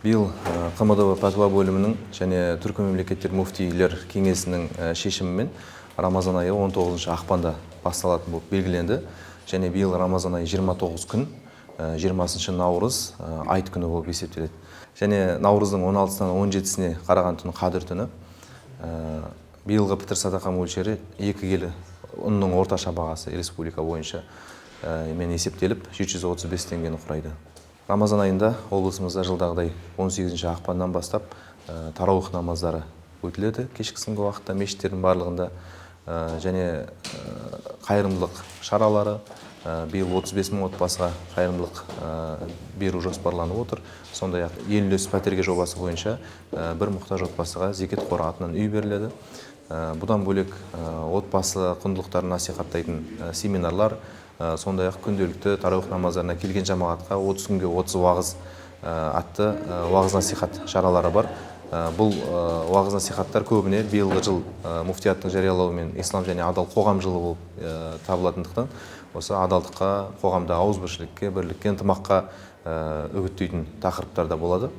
Биыл КМДБ пәтуа бөлімінің және түркі мемлекеттер муфтилер кеңесінің шешімімен Рамазан айы 19 ақпанда басталатын болып белгіленді. Және биыл Рамазан айы 29 күн, 20 наурыз айт күні болып есептеледі. Және наурыздың 16-сынан 17-сіне қараған түні қадір түні. Биылғы пітір садақа мөлшері 2 келі ұнның орташа бағасы республика бойынша мен есептеліп 735 теңгені құрайды. Рамазан айында облысымызда жылдағыдай 18 ақпаннан бастап тарауих намаздары өтіледі. Кешкісінгі уақытта мешіттердің барлығында және қайырымдылық шаралары биыл 35 мың отбасыға қайырымдылық беру жоспарланып отыр. Сондай-ақ ел үлесі пәтерге жобасы бойынша бір мұқтаж отбасыға зекет қоры атынан үй беріледі. Бұдан бөлек отбасы құндылықтарын насихаттайтын семинарлар, сондай-ақ күнделікті тарауих намаздарына келген жамағатқа 30 күнге 30 уағыз атты уағыз насихат шаралары бар. Бұл уағыз насихаттар көбіне биылғы жыл муфтияттың жариялауымен ислам және адал қоғам жылы болып табылатындықтан, осы адалдыққа, қоғамда ауызбіршілікке, бірлікке, ынтымаққа үгіттейтін тақырыптарда болады.